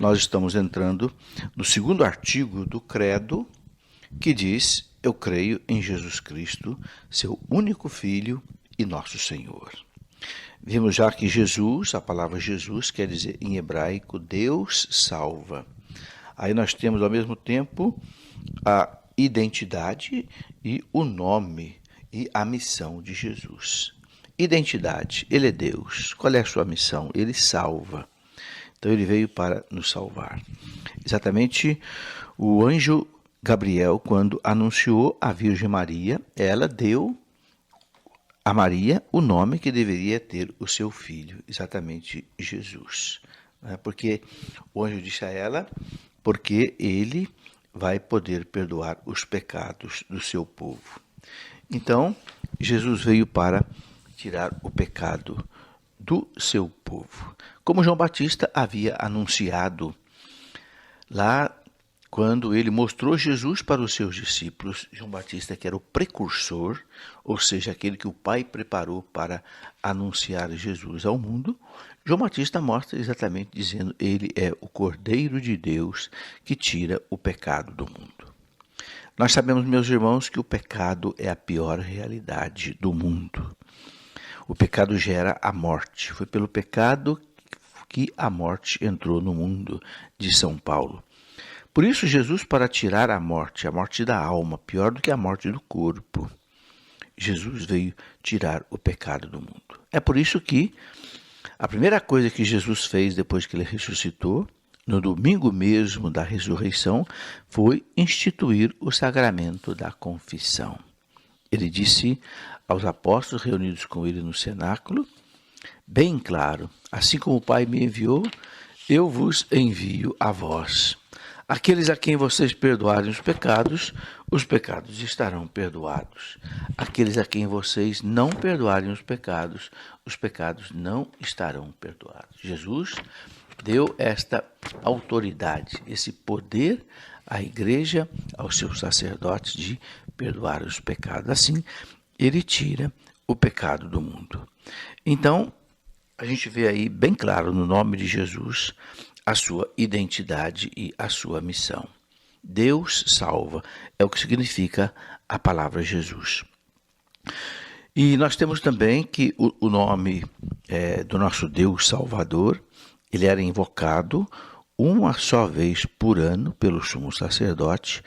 nós estamos entrando no segundo artigo do Credo, que diz: eu creio em Jesus Cristo, seu único Filho e nosso Senhor. Vimos já que Jesus, a palavra Jesus, quer dizer em hebraico Deus salva. Aí nós temos ao mesmo tempo a identidade e o nome e a missão de Jesus. Identidade, ele é Deus. Qual é a sua missão? Ele salva. Então ele veio para nos salvar. Exatamente o anjo Gabriel, quando anunciou a Virgem Maria, ela deu a Maria o nome que deveria ter o seu filho, exatamente Jesus. Porque o anjo disse a ela, porque ele vai poder perdoar os pecados do seu povo. Então, Jesus veio para tirar o pecado do seu povo. Como João Batista havia anunciado lá quando ele mostrou Jesus para os seus discípulos, João Batista, que era o precursor, ou seja, aquele que o Pai preparou para anunciar Jesus ao mundo, João Batista mostra exatamente dizendo: ele é o Cordeiro de Deus que tira o pecado do mundo. Nós sabemos, meus irmãos, que o pecado é a pior realidade do mundo. O pecado gera a morte. Foi pelo pecado que a morte entrou no mundo, diz São Paulo. Por isso, Jesus, para tirar a morte da alma, pior do que a morte do corpo, Jesus veio tirar o pecado do mundo. É por isso que a primeira coisa que Jesus fez depois que ele ressuscitou, no domingo mesmo da ressurreição, foi instituir o sacramento da confissão. Ele disse aos apóstolos reunidos com ele no cenáculo, bem claro: assim como o Pai me enviou, eu vos envio a vós. Aqueles a quem vocês perdoarem os pecados estarão perdoados. Aqueles a quem vocês não perdoarem os pecados não estarão perdoados. Jesus deu esta autoridade, esse poder à igreja, aos seus sacerdotes, de perdoar os pecados. Assim, ele tira o pecado do mundo. Então, a gente vê aí bem claro no nome de Jesus a sua identidade e a sua missão. Deus salva, é o que significa a palavra Jesus. E nós temos também que o nome do nosso Deus Salvador, ele era invocado uma só vez por ano pelo sumo sacerdote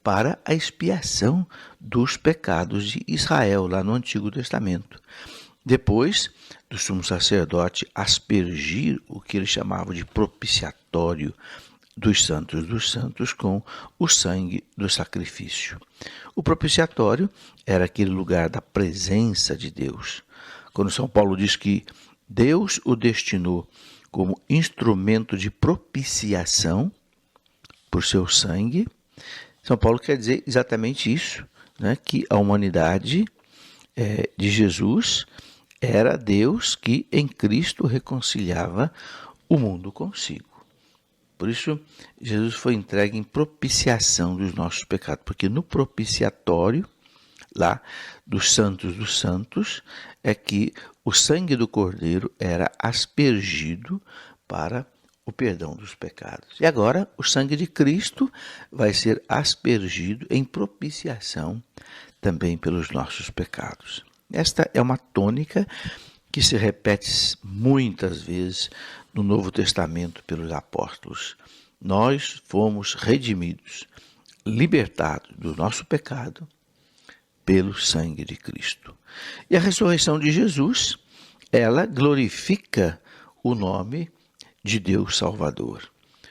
para a expiação dos pecados de Israel, lá no Antigo Testamento. Depois do sumo sacerdote aspergir o que ele chamava de propiciatório dos santos com o sangue do sacrifício. O propiciatório era aquele lugar da presença de Deus. Quando São Paulo diz que Deus o destinou como instrumento de propiciação por seu sangue, São Paulo quer dizer exatamente isso, né? Que a humanidade de Jesus era Deus que em Cristo reconciliava o mundo consigo. Por isso, Jesus foi entregue em propiciação dos nossos pecados, porque no propiciatório, lá dos santos, é que o sangue do Cordeiro era aspergido para o perdão dos pecados. E agora, o sangue de Cristo vai ser aspergido em propiciação também pelos nossos pecados. Esta é uma tônica que se repete muitas vezes no Novo Testamento pelos apóstolos. Nós fomos redimidos, libertados do nosso pecado pelo sangue de Cristo. E a ressurreição de Jesus, ela glorifica o nome de Deus Salvador.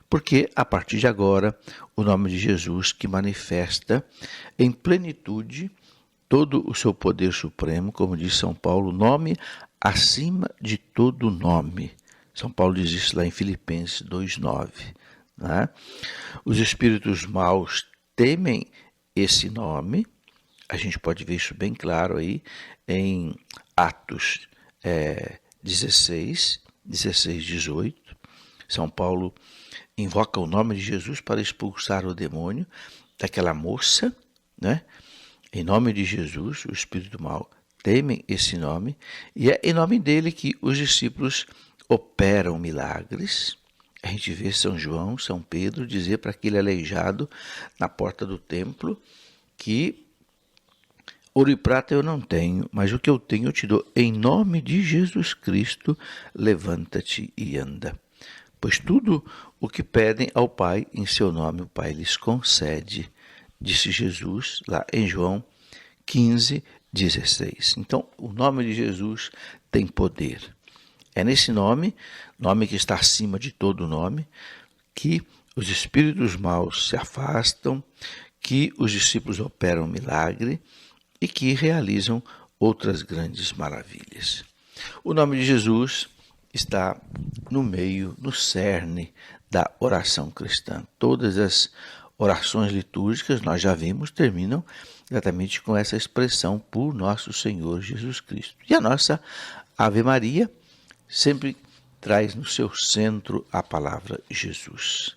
Porque, a partir de agora, o nome de Jesus que manifesta em plenitude todo o seu poder supremo, como diz São Paulo, nome acima de todo nome. São Paulo diz isso lá em Filipenses 2,9. Né? Os espíritos maus temem esse nome. A gente pode ver isso bem claro aí em Atos 16, 18. São Paulo invoca o nome de Jesus para expulsar o demônio daquela moça, né? Em nome de Jesus, o espírito mau temem esse nome, e é em nome dele que os discípulos operam milagres. A gente vê São João, São Pedro dizer para aquele aleijado na porta do templo que ouro e prata eu não tenho, mas o que eu tenho eu te dou. Em nome de Jesus Cristo, levanta-te e anda. Pois tudo o que pedem ao Pai em seu nome, o Pai lhes concede, disse Jesus lá em João 15:16. Então, o nome de Jesus tem poder. É nesse nome que está acima de todo nome, que os espíritos maus se afastam, que os discípulos operam milagre e que realizam outras grandes maravilhas. O nome de Jesus está no meio, no cerne da oração cristã. Todas as orações litúrgicas, nós já vimos, terminam exatamente com essa expressão por nosso Senhor Jesus Cristo. E a nossa Ave Maria sempre traz no seu centro a palavra Jesus.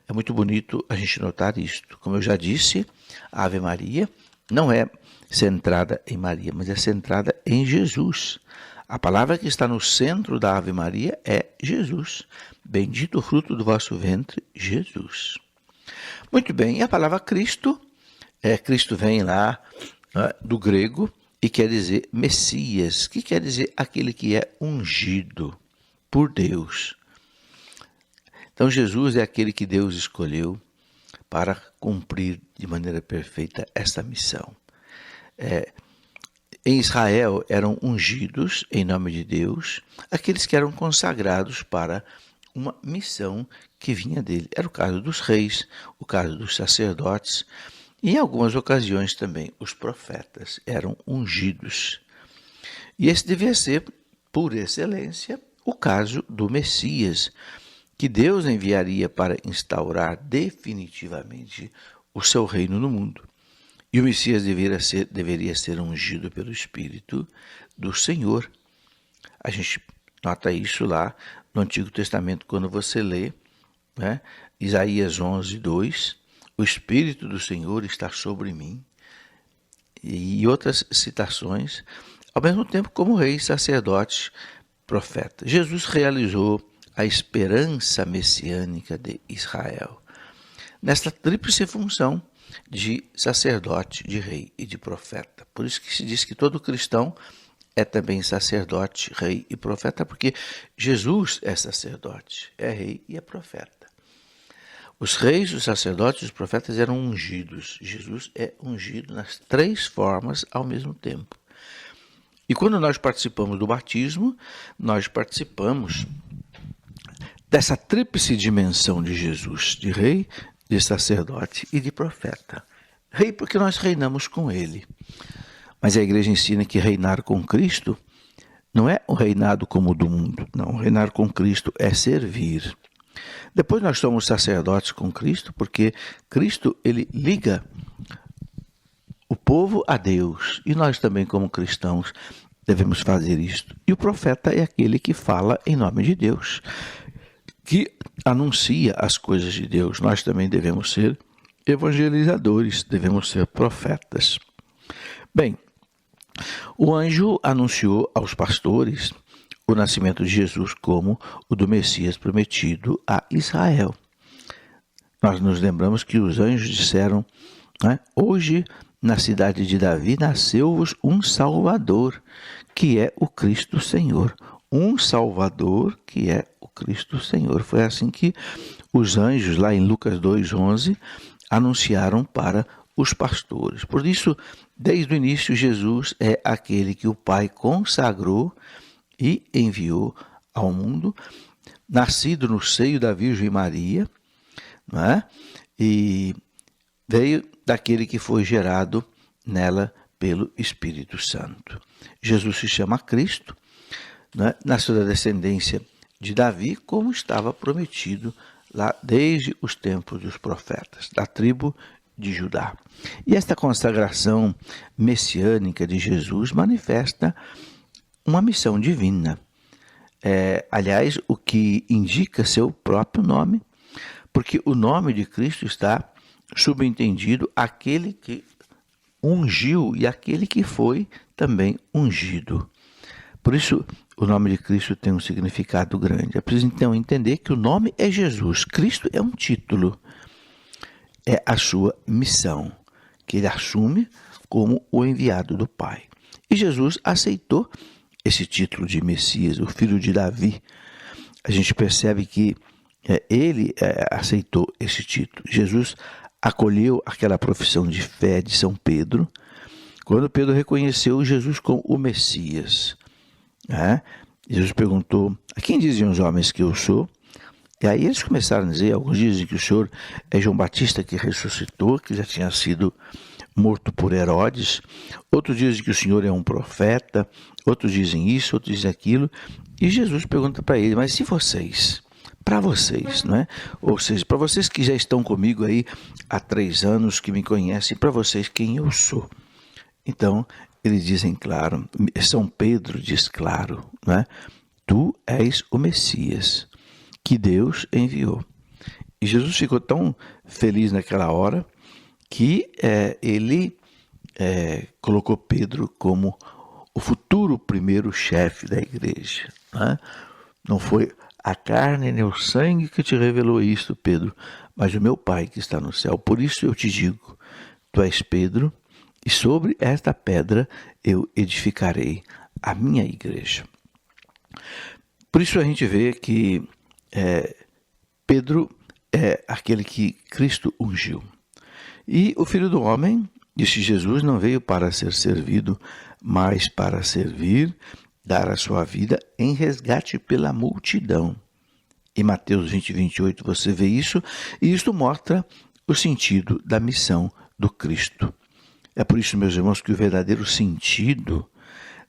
É muito bonito a gente notar isto. Como eu já disse, a Ave Maria não é centrada em Maria, mas é centrada em Jesus. A palavra que está no centro da Ave Maria é Jesus. Bendito o fruto do vosso ventre, Jesus. Muito bem, e a palavra Cristo, Cristo vem lá do grego e quer dizer Messias, que quer dizer aquele que é ungido por Deus. Então Jesus é aquele que Deus escolheu para cumprir de maneira perfeita essa missão. Em Israel eram ungidos em nome de Deus aqueles que eram consagrados para uma missão que vinha dele. Era o caso dos reis, o caso dos sacerdotes e em algumas ocasiões também os profetas eram ungidos. E esse devia ser, por excelência, o caso do Messias, que Deus enviaria para instaurar definitivamente o seu reino no mundo. E o Messias deveria ser ungido pelo Espírito do Senhor. A gente nota isso lá no Antigo Testamento, quando você lê, Isaías 11:2, o Espírito do Senhor está sobre mim, e outras citações, ao mesmo tempo como rei, sacerdote, profeta. Jesus realizou a esperança messiânica de Israel, nesta tríplice função de sacerdote, de rei e de profeta. Por isso que se diz que todo cristão é também sacerdote, rei e profeta, porque Jesus é sacerdote, é rei e é profeta. Os reis, os sacerdotes e os profetas eram ungidos. Jesus é ungido nas três formas ao mesmo tempo. E quando nós participamos do batismo, nós participamos dessa tríplice dimensão de Jesus, de rei, de sacerdote e de profeta. Rei porque nós reinamos com ele. Mas a igreja ensina que reinar com Cristo não é um reinado como o do mundo. Não, reinar com Cristo é servir. Depois nós somos sacerdotes com Cristo, porque Cristo ele liga o povo a Deus. E nós também, como cristãos, devemos fazer isto. E o profeta é aquele que fala em nome de Deus, que anuncia as coisas de Deus. Nós também devemos ser evangelizadores, devemos ser profetas. Bem, o anjo anunciou aos pastores o nascimento de Jesus como o do Messias prometido a Israel. Nós nos lembramos que os anjos disseram, hoje na cidade de Davi nasceu-vos um Salvador, que é o Cristo Senhor. Um Salvador, que é o Cristo Senhor. Foi assim que os anjos, lá em Lucas 2:11, anunciaram para os pastores. Por isso, desde o início, Jesus é aquele que o Pai consagrou e enviou ao mundo, nascido no seio da Virgem Maria, e veio daquele que foi gerado nela pelo Espírito Santo. Jesus se chama Cristo, nasceu da descendência de Davi, como estava prometido lá desde os tempos dos profetas, da tribo de Judá. E esta consagração messiânica de Jesus manifesta uma missão divina. Aliás, o que indica seu próprio nome, porque o nome de Cristo está subentendido aquele que ungiu e aquele que foi também ungido. Por isso, o nome de Cristo tem um significado grande. É preciso então entender que o nome é Jesus. Cristo é um título, é a sua missão, que ele assume como o enviado do Pai. E Jesus aceitou esse título de Messias, o filho de Davi. A gente percebe que ele aceitou esse título. Jesus acolheu aquela profissão de fé de São Pedro, quando Pedro reconheceu Jesus como o Messias. Jesus perguntou: a quem dizem os homens que eu sou? E aí eles começaram a dizer: alguns dizem que o Senhor é João Batista que ressuscitou, que já tinha sido morto por Herodes. Outros dizem que o Senhor é um profeta. Outros dizem isso, outros dizem aquilo. E Jesus pergunta para ele: mas se vocês, para vocês, não é? Ou seja, para vocês que já estão comigo aí há 3 anos, que me conhecem, para vocês quem eu sou? Então, eles dizem claro, São Pedro diz claro, não é? Tu és o Messias que Deus enviou. E Jesus ficou tão feliz naquela hora que ele colocou Pedro como o futuro primeiro chefe da igreja. Não foi a carne nem o sangue que te revelou isto, Pedro, mas o meu Pai que está no céu. Por isso eu te digo, tu és Pedro, e sobre esta pedra eu edificarei a minha igreja. Por isso a gente vê que Pedro é aquele que Cristo ungiu. E o Filho do Homem, disse Jesus, não veio para ser servido, mas para servir, dar a sua vida em resgate pela multidão. Em Mateus 20, 28 você vê isso, e isto mostra o sentido da missão do Cristo. É por isso, meus irmãos, que o verdadeiro sentido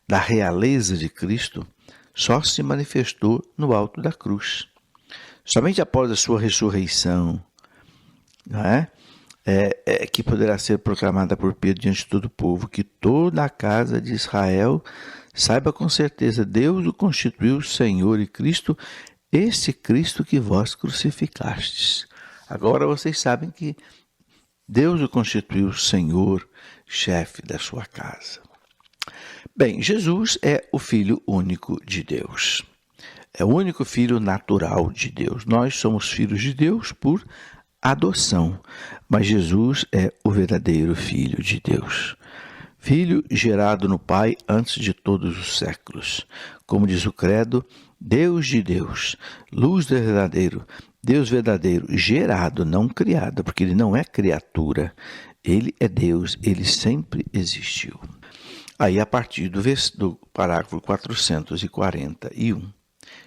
da realeza de Cristo só se manifestou no alto da cruz. Somente após a sua ressurreição, não é? Que poderá ser proclamada por Pedro diante de todo o povo, que toda a casa de Israel saiba com certeza, Deus o constituiu Senhor e Cristo, esse Cristo que vós crucificastes. Agora vocês sabem que Deus o constituiu Senhor, chefe da sua casa. Bem, Jesus é o Filho único de Deus. É o único Filho natural de Deus. Nós somos filhos de Deus por adoção, mas Jesus é o verdadeiro Filho de Deus. Filho gerado no Pai antes de todos os séculos. Como diz o credo, Deus de Deus, luz verdadeiro, Deus verdadeiro, gerado, não criado, porque ele não é criatura. Ele é Deus, ele sempre existiu. Aí, a partir do parágrafo 441,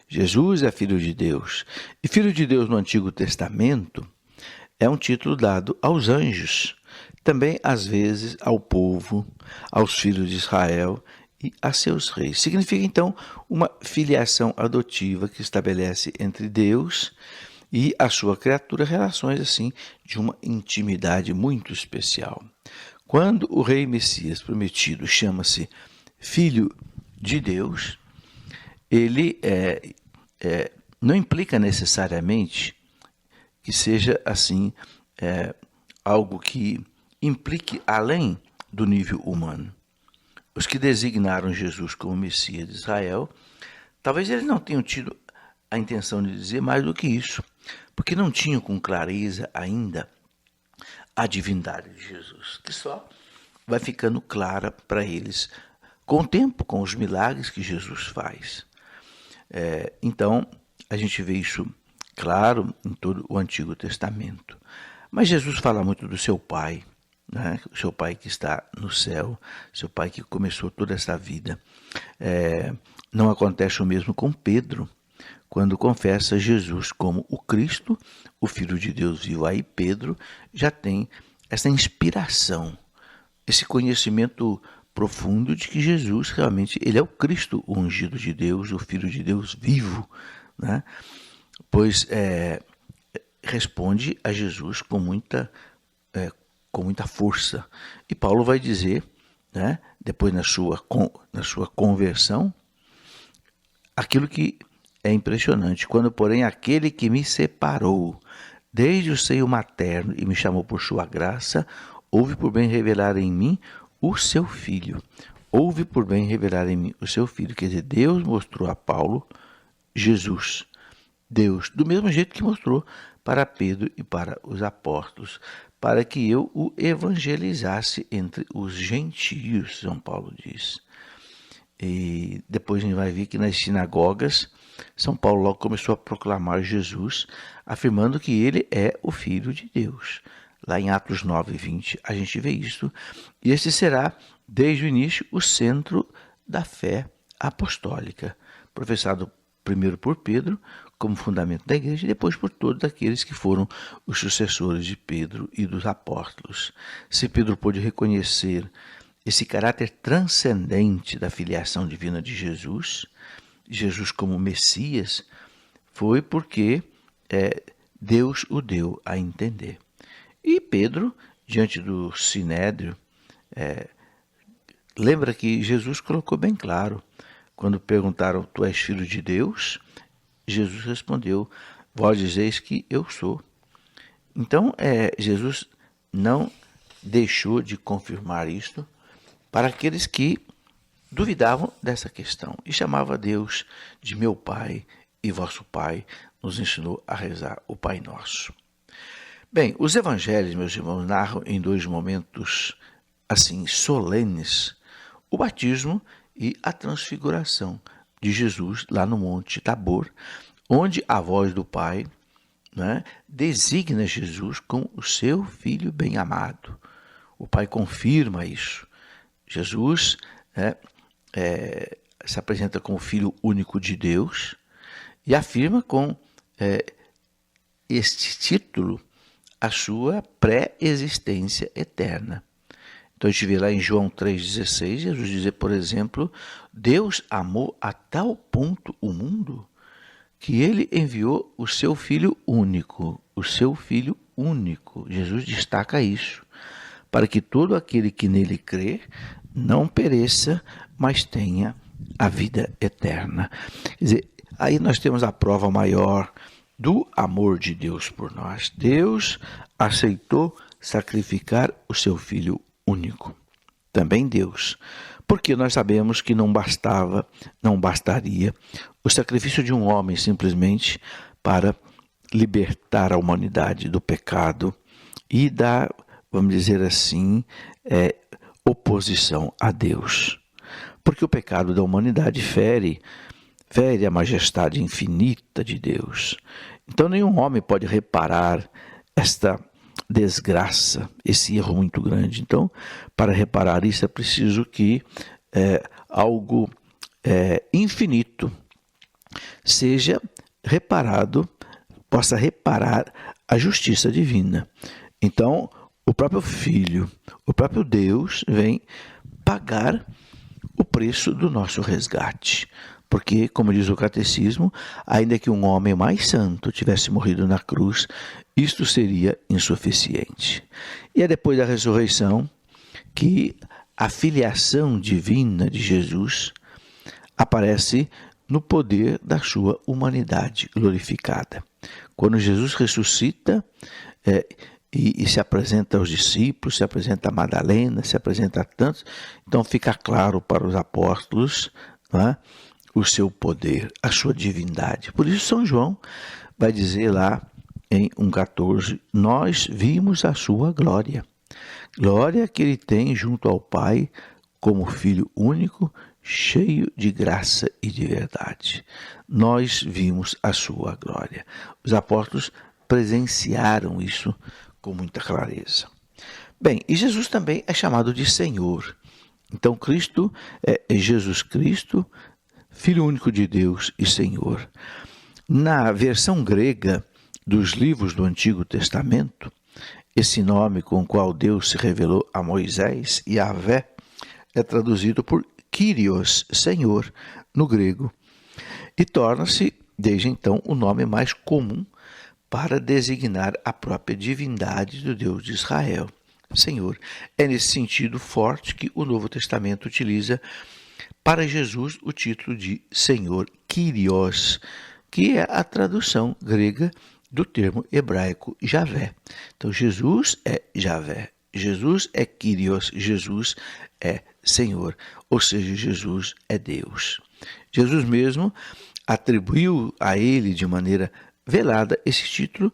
Jesus é Filho de Deus. E Filho de Deus no Antigo Testamento é um título dado aos anjos, também às vezes ao povo, aos filhos de Israel e a seus reis. Significa então uma filiação adotiva que estabelece entre Deus e a sua criatura relações assim de uma intimidade muito especial. Quando o rei Messias prometido chama-se Filho de Deus, ele não implica necessariamente que seja assim algo que implique além do nível humano. Os que designaram Jesus como Messias de Israel, talvez eles não tenham tido a intenção de dizer mais do que isso, porque não tinham com clareza ainda a divindade de Jesus, que só vai ficando clara para eles com o tempo, com os milagres que Jesus faz. Então, a gente vê isso claro em todo o Antigo Testamento. Mas Jesus fala muito do seu Pai, né? O seu Pai que está no céu, seu Pai que começou toda essa vida. Não acontece o mesmo com Pedro, quando confessa Jesus como o Cristo, o Filho de Deus vivo. Aí Pedro já tem essa inspiração, esse conhecimento profundo de que Jesus realmente ele é o Cristo, o ungido de Deus, o Filho de Deus vivo, né? Pois responde a Jesus com muita força. E Paulo vai dizer, né, depois na sua conversão, aquilo que é impressionante. Quando, porém, aquele que me separou desde o seio materno e me chamou por sua graça, houve por bem revelar em mim o seu Filho. houve por bem revelar em mim o seu Filho. Quer dizer, Deus mostrou a Paulo Jesus. Deus, do mesmo jeito que mostrou para Pedro e para os apóstolos, para que eu o evangelizasse entre os gentios, São Paulo diz. E depois a gente vai ver que nas sinagogas, São Paulo logo começou a proclamar Jesus, afirmando que ele é o Filho de Deus. Lá em Atos 9:20 a gente vê isso. E esse será, desde o início, o centro da fé apostólica, professado primeiro por Pedro, como fundamento da igreja, e depois por todos aqueles que foram os sucessores de Pedro e dos apóstolos. Se Pedro pôde reconhecer esse caráter transcendente da filiação divina de Jesus, Jesus como Messias, foi porque Deus o deu a entender. E Pedro, diante do Sinédrio, lembra que Jesus colocou bem claro, quando perguntaram, tu és filho de Deus? Jesus respondeu, vós dizeis que eu sou. Então, Jesus não deixou de confirmar isto para aqueles que duvidavam dessa questão e chamava Deus de meu Pai e vosso Pai, nos ensinou a rezar o Pai Nosso. Bem, os evangelhos, meus irmãos, narram em dois momentos assim solenes o batismo e a transfiguração de Jesus lá no Monte Tabor, onde a voz do Pai, né, designa Jesus como o seu Filho bem-amado. O Pai confirma isso. Jesus se apresenta como Filho único de Deus e afirma com este título a sua pré-existência eterna. Então a gente vê lá em João 3,16, Jesus diz, por exemplo, Deus amou a tal ponto o mundo que ele enviou o seu Filho único, o seu Filho único. Jesus destaca isso, para que todo aquele que nele crê não pereça, mas tenha a vida eterna. Quer dizer, aí nós temos a prova maior do amor de Deus por nós. Deus aceitou sacrificar o seu Filho único. Também Deus, porque nós sabemos que não bastaria o sacrifício de um homem simplesmente para libertar a humanidade do pecado e da, vamos dizer assim, oposição a Deus. Porque o pecado da humanidade fere a majestade infinita de Deus. Então nenhum homem pode reparar esta desgraça, esse erro muito grande. Então, para reparar isso é preciso que algo infinito seja reparado, possa reparar a justiça divina. Então, o próprio Filho, o próprio Deus vem pagar o preço do nosso resgate. Porque, como diz o catecismo, ainda que um homem mais santo tivesse morrido na cruz, isto seria insuficiente. E é depois da ressurreição que a filiação divina de Jesus aparece no poder da sua humanidade glorificada. Quando Jesus ressuscita e se apresenta aos discípulos, se apresenta a Madalena, se apresenta a tantos, então fica claro para os apóstolos, não é, o seu poder, a sua divindade. Por isso São João vai dizer lá em 1,14, nós vimos a sua glória. Glória que ele tem junto ao Pai como Filho único, cheio de graça e de verdade. Nós vimos a sua glória. Os apóstolos presenciaram isso com muita clareza. Bem, e Jesus também é chamado de Senhor. Então Cristo é Jesus Cristo, Filho único de Deus e Senhor. Na versão grega dos livros do Antigo Testamento, esse nome com o qual Deus se revelou a Moisés, Yahvé, é traduzido por Kyrios, Senhor, no grego, e torna-se, desde então, o nome mais comum para designar a própria divindade do Deus de Israel, Senhor. É nesse sentido forte que o Novo Testamento utiliza para Jesus o título de Senhor, Kyrios, que é a tradução grega do termo hebraico Javé. Então Jesus é Javé, Jesus é Kyrios, Jesus é Senhor, ou seja, Jesus é Deus. Jesus mesmo atribuiu a ele de maneira velada esse título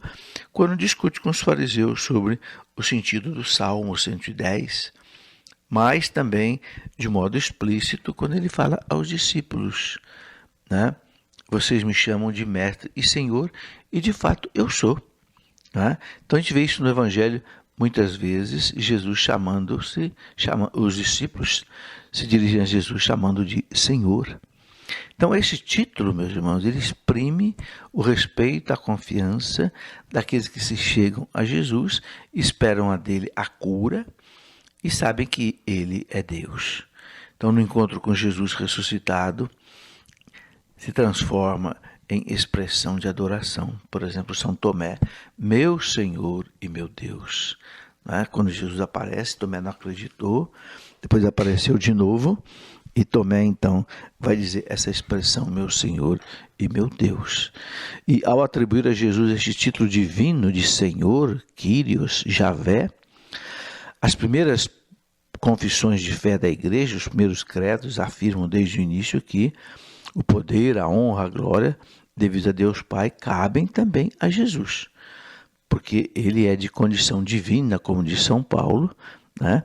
quando discute com os fariseus sobre o sentido do Salmo 110, mas também de modo explícito quando ele fala aos discípulos, né? Vocês me chamam de mestre e senhor, e de fato eu sou. Né? Então a gente vê isso no Evangelho muitas vezes, Jesus os discípulos se dirigem a Jesus chamando de Senhor. Então esse título, meus irmãos, ele exprime o respeito, a confiança daqueles que se chegam a Jesus, esperam a dele a cura e sabem que ele é Deus. Então no encontro com Jesus ressuscitado, se transforma em expressão de adoração. Por exemplo, São Tomé, meu Senhor e meu Deus. Né? Quando Jesus aparece, Tomé não acreditou, depois apareceu de novo, e Tomé então vai dizer essa expressão, meu Senhor e meu Deus. E ao atribuir a Jesus este título divino de Senhor, Kyrios, Javé, as primeiras confissões de fé da igreja, os primeiros credos afirmam desde o início que o poder, a honra, a glória, devido a Deus Pai, cabem também a Jesus, porque ele é de condição divina, como diz São Paulo, né?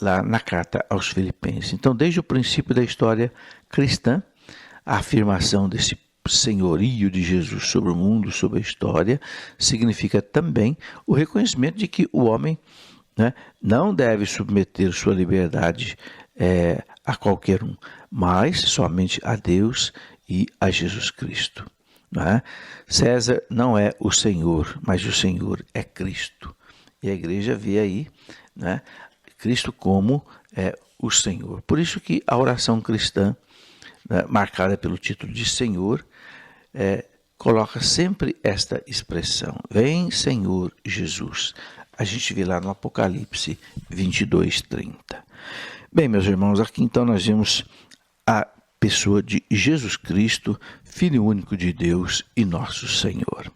Lá na carta aos Filipenses. Então, desde o princípio da história cristã, a afirmação desse senhorio de Jesus sobre o mundo, sobre a história, significa também o reconhecimento de que o homem, né, não deve submeter sua liberdade a qualquer um, mas somente a Deus e a Jesus Cristo. Né? César não é o Senhor, mas o Senhor é Cristo. E a igreja vê aí, né, Cristo como o Senhor. Por isso que a oração cristã, né, marcada pelo título de Senhor, coloca sempre esta expressão, vem Senhor Jesus. A gente vê lá no Apocalipse 22:30. Bem, meus irmãos, aqui então nós vemos a pessoa de Jesus Cristo, Filho único de Deus e nosso Senhor.